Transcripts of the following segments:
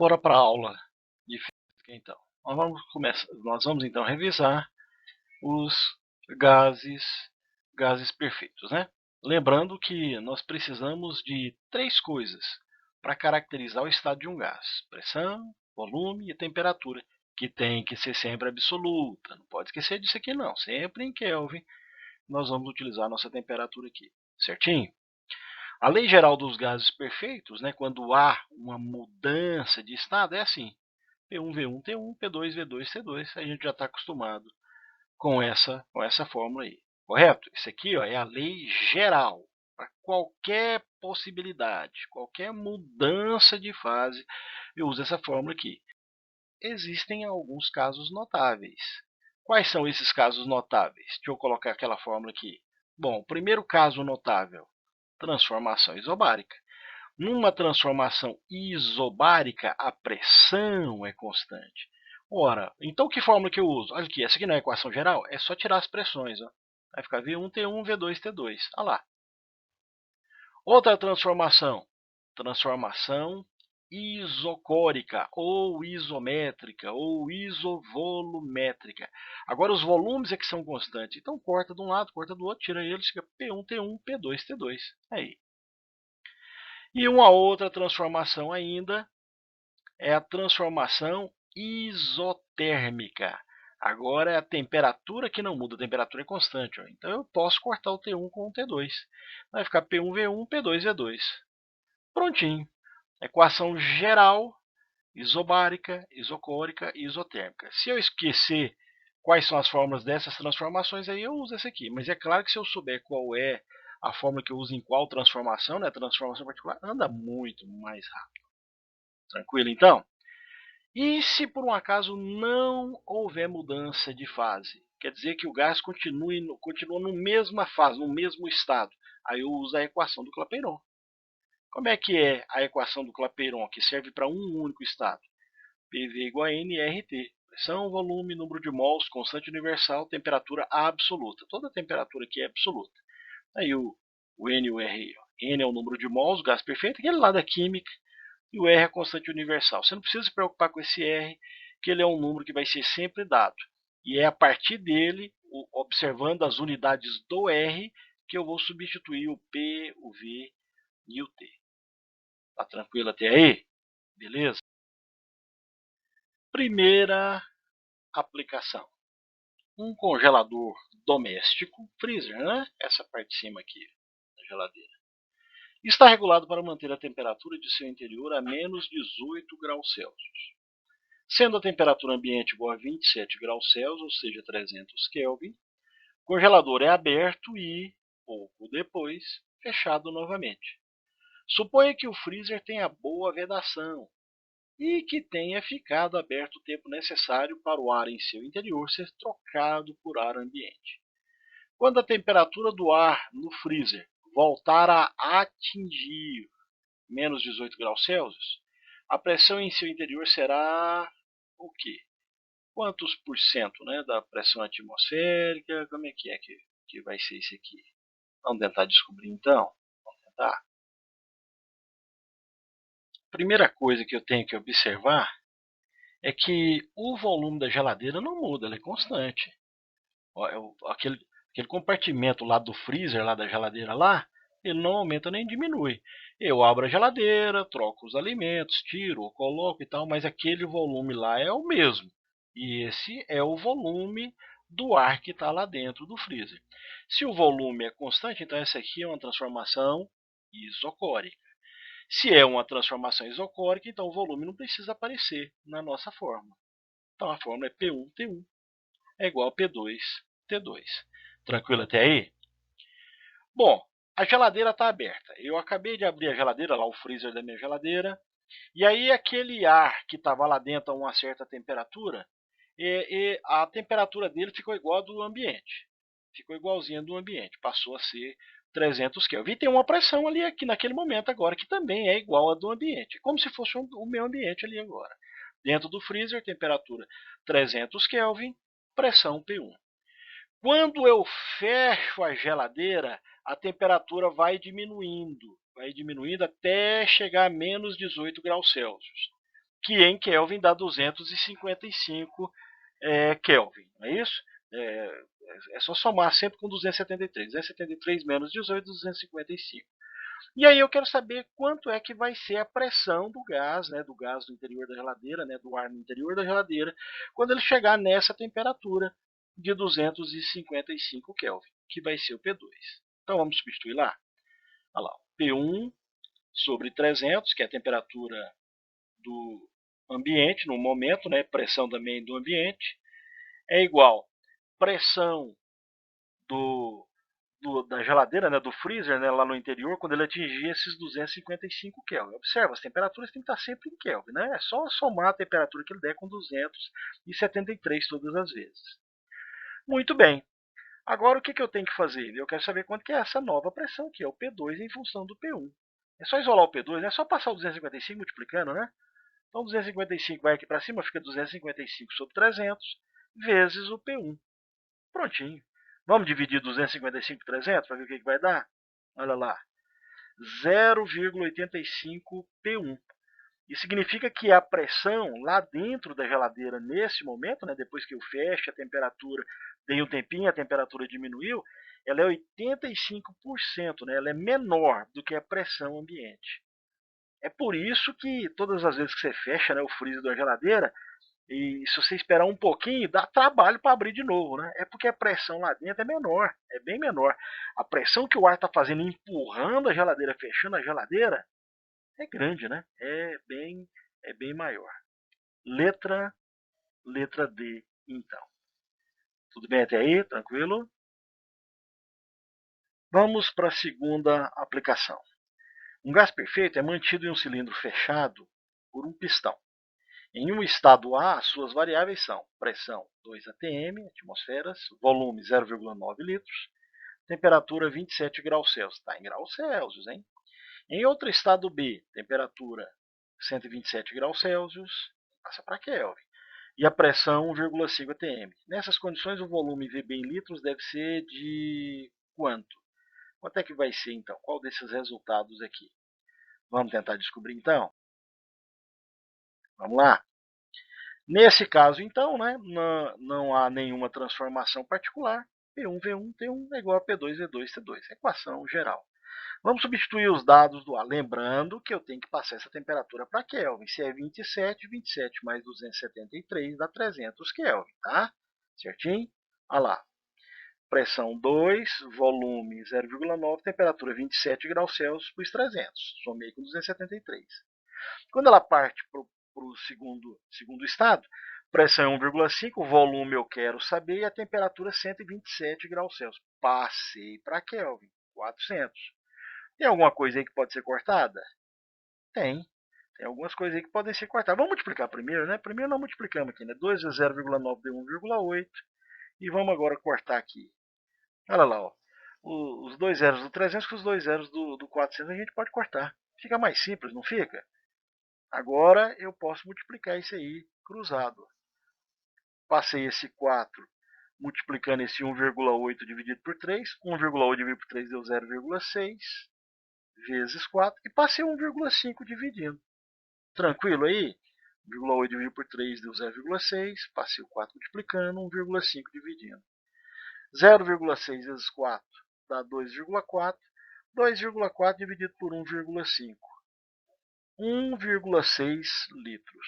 Bora para a aula de física, então. Nós vamos então revisar os gases perfeitos, né? Lembrando que nós precisamos de três coisas para caracterizar o estado de um gás: pressão, volume e temperatura, que tem que ser sempre absoluta. Não pode esquecer disso aqui não, sempre em Kelvin. Nós vamos utilizar a nossa temperatura aqui, certinho? A lei geral dos gases perfeitos, né, quando há uma mudança de estado, é assim: P1, V1, T1, P2, V2, T2. A gente já está acostumado com essa fórmula aí, correto? Isso aqui, ó, é a lei geral. Para qualquer possibilidade, qualquer mudança de fase, eu uso essa fórmula aqui. Existem alguns casos notáveis. Quais são esses casos notáveis? Deixa eu colocar aquela fórmula aqui. Bom, o primeiro caso notável: transformação isobárica. Numa transformação isobárica, a pressão é constante. Ora, então que fórmula que eu uso? Olha aqui, essa aqui não é a equação geral, é só tirar as pressões. Ó. Vai ficar V1, T1, V2, T2. Olha lá. Outra transformação: transformação isocórica, ou isométrica, ou isovolumétrica. Agora, os volumes é que são constantes. Então, corta de um lado, corta do outro, tira eles, fica P1, T1, P2, T2. Aí. E uma outra transformação ainda é a transformação isotérmica. Agora é a temperatura que não muda, a temperatura é constante. Ó. Então eu posso cortar o T1 com o T2. Vai ficar P1V1, P2V2. Prontinho. Equação geral, isobárica, isocórica e isotérmica. Se eu esquecer quais são as fórmulas dessas transformações, aí eu uso essa aqui. Mas é claro que se eu souber qual é a fórmula que eu uso em qual transformação, né, transformação particular, anda muito mais rápido. Tranquilo, então? E se por um acaso não houver mudança de fase? Quer dizer que o gás continua na mesma fase, no mesmo estado. Aí eu uso a equação do Clapeyron. Como é que é a equação do Clapeyron, que serve para um único estado? PV igual a NRT. Pressão, volume, número de mols, constante universal, temperatura absoluta. Toda temperatura aqui é absoluta. Aí o N e o R. N é o número de mols, o gás perfeito, aquele lá da química. E o R é a constante universal. Você não precisa se preocupar com esse R, que ele é um número que vai ser sempre dado. E é a partir dele, observando as unidades do R, que eu vou substituir o P, o V e o T. Tá tranquilo até aí? Beleza? Primeira aplicação: um congelador doméstico, freezer, né? Essa parte de cima aqui da geladeira. Está regulado para manter a temperatura de seu interior a menos 18 graus Celsius. Sendo a temperatura ambiente igual a 27 graus Celsius, ou seja, 300 Kelvin, o congelador é aberto e, pouco depois, fechado novamente. Suponha que o freezer tenha boa vedação e que tenha ficado aberto o tempo necessário para o ar em seu interior ser trocado por ar ambiente. Quando a temperatura do ar no freezer voltar a atingir menos 18 graus Celsius, a pressão em seu interior será o quê? Quantos por cento, né, da pressão atmosférica? Como é que vai ser isso aqui? Vamos tentar descobrir então? Vamos tentar. Primeira coisa que eu tenho que observar é que o volume da geladeira não muda, ele é constante. Aquele compartimento lá do freezer, lá da geladeira lá, ele não aumenta nem diminui. Eu abro a geladeira, troco os alimentos, tiro, coloco e tal, mas aquele volume lá é o mesmo. E esse é o volume do ar que está lá dentro do freezer. Se o volume é constante, então essa aqui é uma transformação isocórica. Se é uma transformação isocórica, então o volume não precisa aparecer na nossa fórmula. Então a fórmula é P1T1 é igual a P2T2. Tranquilo até aí? Bom, a geladeira está aberta. Eu acabei de abrir a geladeira, lá o freezer da minha geladeira, e aí aquele ar que estava lá dentro a uma certa temperatura, a temperatura dele ficou igual a do ambiente. Ficou igualzinha do ambiente, passou a ser 300 Kelvin. E tem uma pressão ali aqui naquele momento agora, que também é igual a do ambiente. Como se fosse o meu ambiente ali agora. Dentro do freezer, temperatura 300 Kelvin, pressão P1. Quando eu fecho a geladeira, a temperatura vai diminuindo até chegar a menos 18 graus Celsius. que em Kelvin dá 255 Kelvin, não é isso? É só somar sempre com 273. 273 menos 18, 255. E aí eu quero saber quanto é que vai ser a pressão do gás, né, do gás no interior da geladeira, né, do ar no interior da geladeira, quando ele chegar nessa temperatura de 255 Kelvin, que vai ser o P2. Então vamos substituir lá. Olha lá, P1 sobre 300, que é a temperatura do ambiente no momento, né, pressão também do ambiente, é igual pressão da geladeira, né, do freezer, né, lá no interior, quando ele atingir esses 255 Kelvin. Observa, as temperaturas têm que estar sempre em Kelvin, né? É só somar a temperatura que ele der com 273 todas as vezes. Muito bem. Agora o que eu tenho que fazer? Eu quero saber quanto que é essa nova pressão, que é o P2 em função do P1. É só isolar o P2, né? É só passar o 255 multiplicando, né? Então 255 vai aqui para cima, fica 255 sobre 300 vezes o P1. Prontinho. Vamos dividir 255 por 300 para ver o que vai dar? Olha lá, 0,85 P1. Isso significa que a pressão lá dentro da geladeira, nesse momento, né, depois que eu fecho a temperatura, dei um tempinho, a temperatura diminuiu, ela é 85%, né, ela é menor do que a pressão ambiente. É por isso que todas as vezes que você fecha, né, o freezer da geladeira, e se você esperar um pouquinho, dá trabalho para abrir de novo, né? É porque a pressão lá dentro é menor, é bem menor. A pressão que o ar está fazendo, empurrando a geladeira, fechando a geladeira, é grande, né? É bem maior. Letra D, então. Tudo bem até aí? Tranquilo? Vamos para a segunda aplicação. Um gás perfeito é mantido em um cilindro fechado por um pistão. Em um estado A, suas variáveis são pressão 2 atm, atmosferas, volume 0,9 litros, temperatura 27 graus Celsius. Está em graus Celsius, hein? Em outro estado B, temperatura 127 graus Celsius, passa para Kelvin. E a pressão 1,5 atm. Nessas condições, o volume VB em litros deve ser de quanto? Quanto é que vai ser, então? Qual desses resultados aqui? Vamos tentar descobrir, então? Vamos lá? Nesse caso, então, né, não há nenhuma transformação particular. P1, V1, T1 é igual a P2, V2, T2. Equação geral. Vamos substituir os dados do A. Lembrando que eu tenho que passar essa temperatura para Kelvin. Se é 27, 27 mais 273 dá 300 Kelvin, tá? Certinho? Olha lá. Pressão 2, volume 0,9, temperatura 27 graus Celsius por 300. Somei com 273. Quando ela parte para o segundo estado, pressão 1,5, volume eu quero saber e a temperatura 127 graus Celsius. Passei para Kelvin, 400. Tem alguma coisa aí que pode ser cortada? Tem. Tem algumas coisas aí que podem ser cortadas. Vamos multiplicar primeiro, né? Primeiro nós multiplicamos aqui, né? 2 vezes 0,9 deu 1,8. E vamos agora cortar aqui. Olha lá, ó. Os dois zeros do 300 com os dois zeros do 400 a gente pode cortar. Fica mais simples, não fica? Agora eu posso multiplicar isso aí cruzado. Passei esse 4 multiplicando esse 1,8 dividido por 3. 1,8 dividido por 3 deu 0,6 vezes 4. E passei 1,5 dividindo. Tranquilo aí? 1,8 dividido por 3 deu 0,6. Passei o 4 multiplicando, 1,5 dividindo. 0,6 vezes 4 dá 2,4. 2,4 dividido por 1,5. 1,6 litros.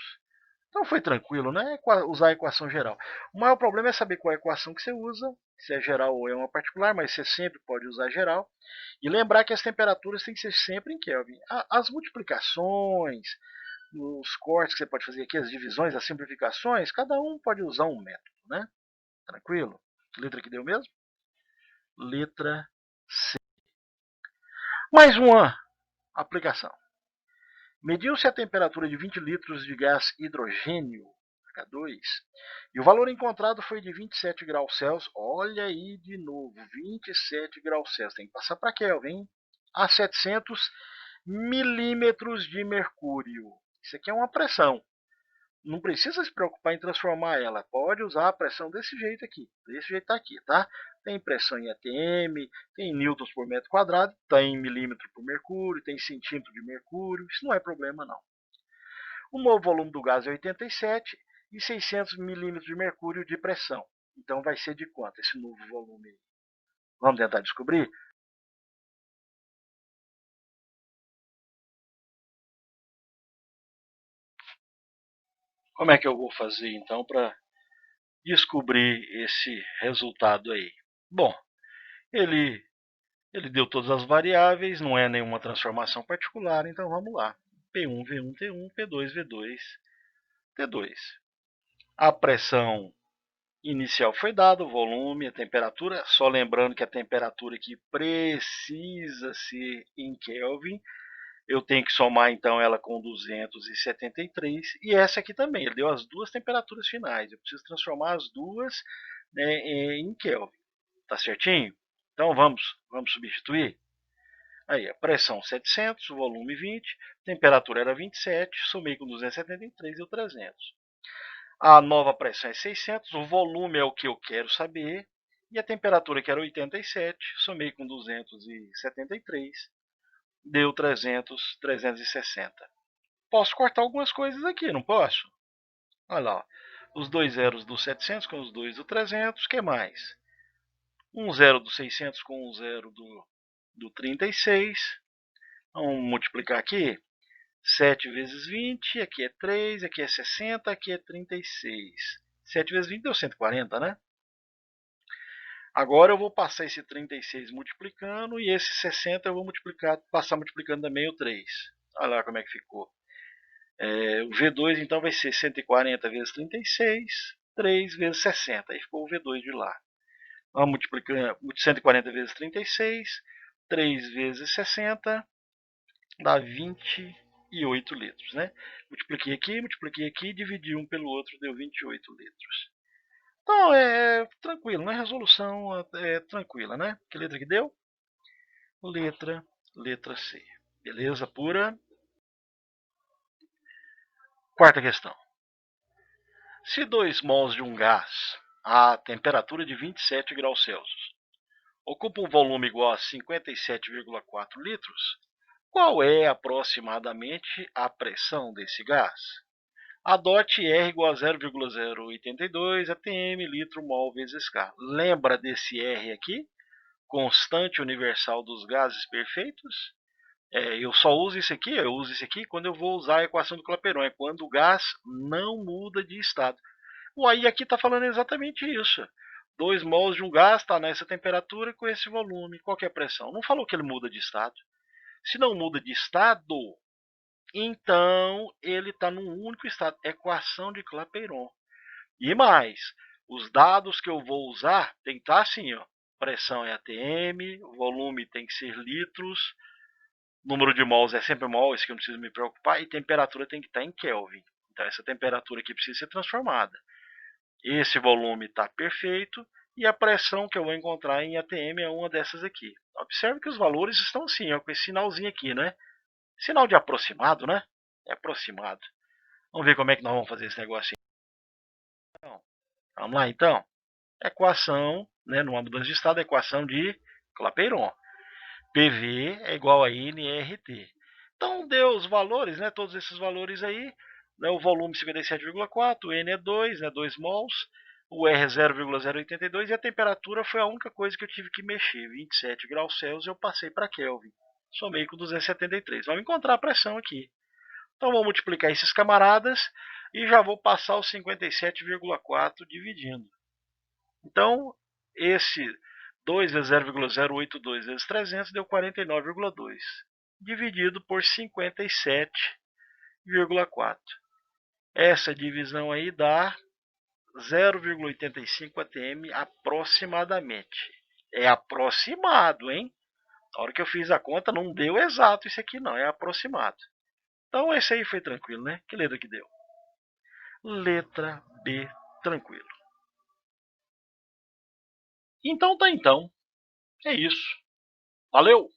Então foi tranquilo, né? Usar a equação geral. O maior problema é saber qual é a equação que você usa, se é geral ou é uma particular, mas você sempre pode usar geral. E lembrar que as temperaturas têm que ser sempre em Kelvin. As multiplicações, os cortes que você pode fazer aqui, as divisões, as simplificações, cada um pode usar um método, né? Tranquilo? Que letra que deu mesmo? Letra C. Mais uma aplicação. Mediu-se a temperatura de 20 litros de gás hidrogênio, H2, e o valor encontrado foi de 27 graus Celsius. Olha aí de novo, 27 graus Celsius. Tem que passar para Kelvin, a 700 milímetros de mercúrio. Isso aqui é uma pressão. Não precisa se preocupar em transformar ela. Pode usar a pressão desse jeito aqui. Desse jeito aqui, tá? Tem pressão em atm, tem newtons por metro quadrado, tem milímetro por mercúrio, tem centímetro de mercúrio. Isso não é problema, não. O novo volume do gás é 87 e 600 milímetros de mercúrio de pressão. Então vai ser de quanto esse novo volume? Vamos tentar descobrir? Como é que eu vou fazer então para descobrir esse resultado aí? Bom, ele deu todas as variáveis, não é nenhuma transformação particular, então vamos lá. P1, V1, T1, P2, V2, T2. A pressão inicial foi dada, o volume, a temperatura, só lembrando que a temperatura aqui precisa ser em Kelvin. Eu tenho que somar então ela com 273 e essa aqui também, ele deu as duas temperaturas finais. Eu preciso transformar as duas, né, em Kelvin. Tá certinho? Então vamos substituir. Aí, a pressão 700, o volume 20, temperatura era 27, somei com 273 e o 300. A nova pressão é 600, o volume é o que eu quero saber, e a temperatura que era 87, somei com 273, deu 300, 360. Posso cortar algumas coisas aqui, não posso? Olha lá, os dois zeros do 700 com os dois do 300, o que mais? Um zero do 600 com um zero do 36. Vamos multiplicar aqui. 7 vezes 20, aqui é 3, aqui é 60, aqui é 36. 7 vezes 20 deu 140, né? Agora eu vou passar esse 36 multiplicando e esse 60 eu vou passar multiplicando também o 3. Olha lá como é que ficou. O V2 então vai ser 140 vezes 36, 3 vezes 60. Aí ficou o V2 de lá. Vamos multiplicando 140 vezes 36, 3 vezes 60, dá 28 litros, né? Multipliquei aqui, dividi um pelo outro, deu 28 litros. Então é tranquilo, né? Resolução é tranquila, né? Que letra que deu? Letra C. Beleza pura? Quarta questão. Se 2 mols de um gás a temperatura de 27 graus Celsius ocupa um volume igual a 57,4 litros, qual é aproximadamente a pressão desse gás? Adote R igual a 0,082 atm litro mol vezes K. Lembra desse R aqui? Constante universal dos gases perfeitos? Eu só uso isso aqui, eu uso isso aqui quando eu vou usar a equação do Clapeyron, é quando o gás não muda de estado. Aí aqui está falando exatamente isso. 2 mols de um gás está nessa temperatura com esse volume. Qual que é a pressão? Não falou que ele muda de estado. Se não muda de estado, então ele está num único estado. Equação de Clapeyron. E mais, os dados que eu vou usar tem que estar assim, ó. Pressão é atm, volume tem que ser litros, número de mols é sempre mol, isso que eu não preciso me preocupar, e temperatura tem que estar em Kelvin. Então essa temperatura aqui precisa ser transformada. Esse volume está perfeito e a pressão que eu vou encontrar em atm é uma dessas aqui. Observe que os valores estão assim, ó, com esse sinalzinho aqui, né? Sinal de aproximado, né? É aproximado. Vamos ver como é que nós vamos fazer esse negócio. Então, vamos lá, então. Equação, né, numa mudança de estado, equação de Clapeyron. PV é igual a nRT. Então, deu os valores, né, todos esses valores aí. Né, o volume 57,4, o N é 2, né, 2 mols. O R é 0,082 e a temperatura foi a única coisa que eu tive que mexer. 27 graus Celsius eu passei para Kelvin. Somei com 273. Vamos encontrar a pressão aqui. Então vou multiplicar esses camaradas e já vou passar os 57,4 dividindo. Então, esse 2 vezes 0,082 vezes 300 deu 49,2. Dividido por 57,4. Essa divisão aí dá 0,85 atm aproximadamente. É aproximado, hein? Na hora que eu fiz a conta não deu exato isso aqui não, é aproximado. Então esse aí foi tranquilo, né? Que letra que deu? Letra B, tranquilo. Então tá então. É isso. Valeu!